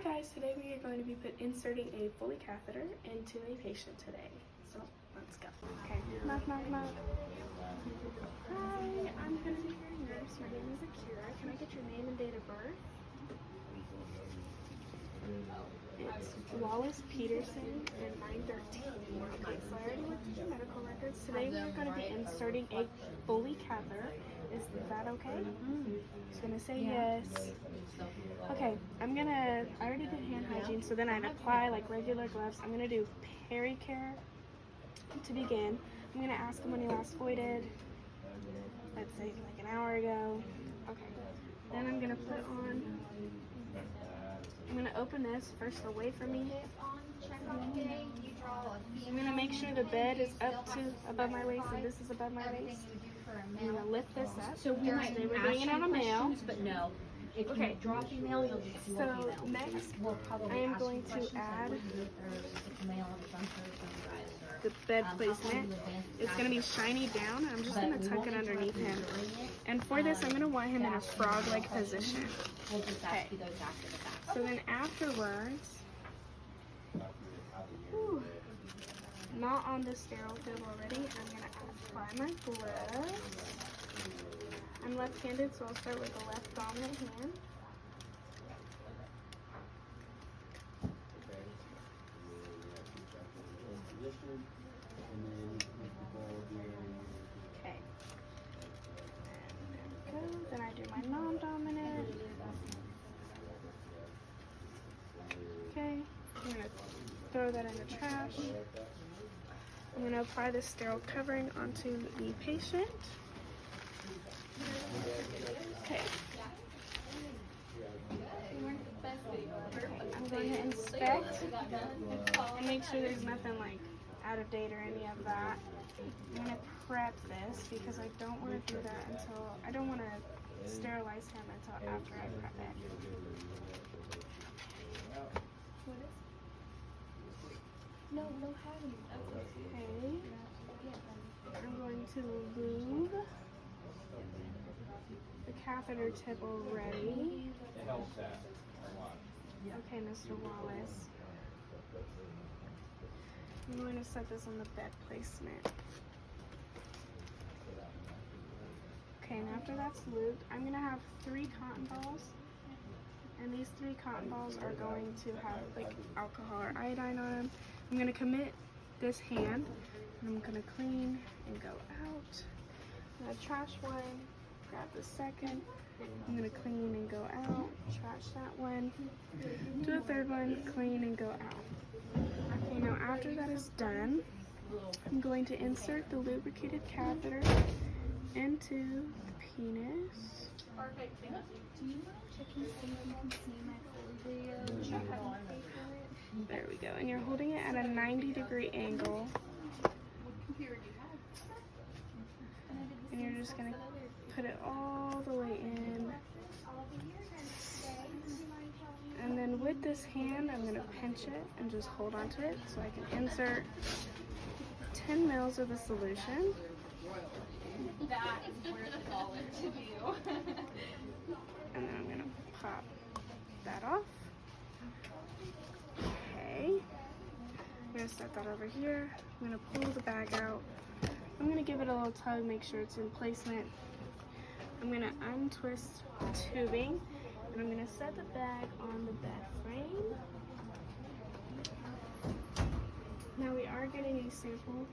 guys, today we are going to be inserting a Foley catheter into a patient today. So let's go. Okay, knock, knock, knock. Hi, I'm going to be your nurse. Your name is Akira. Can I get your name and date of birth? It's Wallace Peterson and 913. Okay, so I already looked at your medical records. Today we are going to be inserting a Foley catheter. Is that okay? Just gonna say yes. Okay, I already did hand hygiene, so then I'd apply like regular gloves. I'm gonna do pericare to begin. I'm gonna ask him when he last voided. Let's say like an hour ago. Okay, then I'm gonna open this first away from me. I'm gonna make sure the bed is above my waist and this is above my waist. I'm gonna lift this up. So we're doing it on a male. But no. If okay. you draw female, you'll get so next, I am going to add the bed placement. It's going to be shiny down. I'm just going to tuck it underneath him. And for this, I'm going to want him in a frog-like position. Okay. So then afterwards, not on the sterile table already, I'm going to apply my gloves. I'm left-handed, so I'll start with the left dominant hand. Okay. And there we go. Then I do my non-dominant. Okay. I'm going to throw that in the trash. I'm going to apply the sterile covering onto the patient. Okay. I'm going to inspect and make sure there's nothing like out of date or any of that. I'm going to prep this because I don't want to do that I don't want to sterilize him until after I prep it. What is it? No having. Okay. I'm going to lube the catheter tip already. Okay, Mr. Wallace. I'm going to set this on the bed placement. Okay, and after that's lubed, I'm going to have 3 cotton balls. And these 3 cotton balls are going to have like alcohol or iodine on them. I'm going to commit this hand, and I'm going to clean and go out. I'm going to trash one. Grab the second. I'm going to clean and go out. Trash that one. Do a third one. Clean and go out. Okay, now after that is done, I'm going to insert the lubricated catheter into the penis. Perfect. Do you want to check and see if you can see my Foley video? There we go. And you're holding it at a 90-degree angle. What computer do you have? And you're just going to put it all the way in. And then with this hand, I'm going to pinch it and just hold onto it so I can insert 10 mils of the solution. That is worth $1 to do. And then I'm going to pop that off. Okay. I'm going to set that over here. I'm going to pull the bag out. I'm going to give it a little tug, make sure it's in placement. I'm going to untwist the tubing, and I'm going to set the bag on the bed frame. Now we are getting a sample.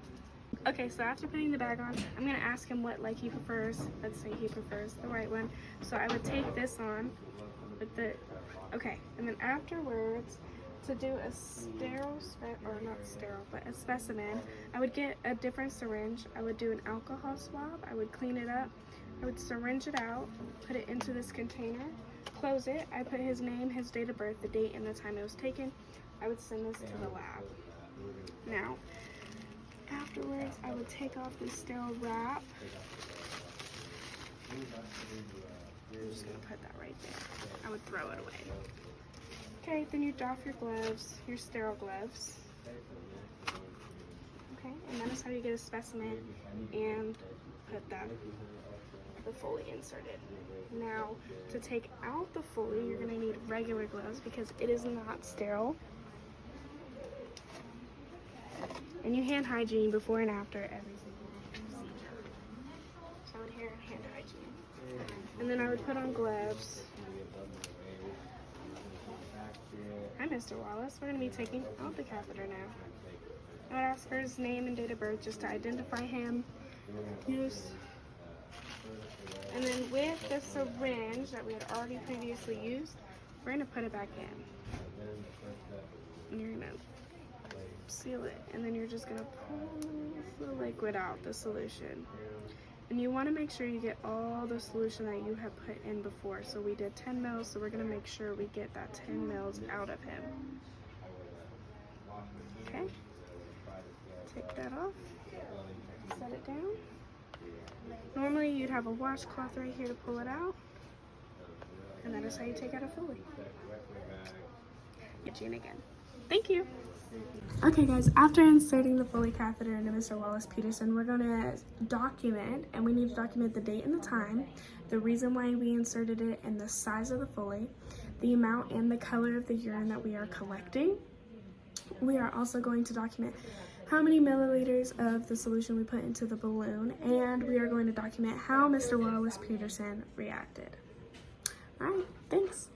Okay, so after putting the bag on, I'm going to ask him what leg he prefers. Let's say he prefers the right one. So I would take this on with the, okay, and then afterwards, to do a a specimen, I would get a different syringe. I would do an alcohol swab. I would clean it up. I would syringe it out, put it into this container, close it. I put his name, his date of birth, the date, and the time it was taken. I would send this to the lab. Now, afterwards, I would take off the sterile wrap. I'm just going to put that right there. I would throw it away. Okay, then you doff your gloves, your sterile gloves. Okay, and that is how you get a specimen and put that the Foley inserted. Now, to take out the Foley, you're going to need regular gloves because it is not sterile. And you hand hygiene before and after every single procedure. So I would hand hygiene. And then I would put on gloves. Hi, Mr. Wallace. We're going to be taking out the catheter now. I would ask for his name and date of birth just to identify him. Yes. And then with the syringe that we had already previously used, we're going to put it back in. And you're going to seal it. And then you're just going to pull the liquid out, the solution. And you want to make sure you get all the solution that you have put in before. So we did 10 mils, so we're going to make sure we get that 10 mils out of him. Okay. Take that off. Set it down. Normally you'd have a washcloth right here to pull it out. And that is how you take out a Foley. Get you in again. Thank you. Okay guys, after inserting the Foley catheter into Mr. Wallace Peterson, we're going to document, and we need to document the date and the time, the reason why we inserted it, and the size of the Foley, the amount and the color of the urine that we are collecting. We are also going to document how many milliliters of the solution we put into the balloon, and we are going to document how Mr. Wallace Peterson reacted. All right, thanks.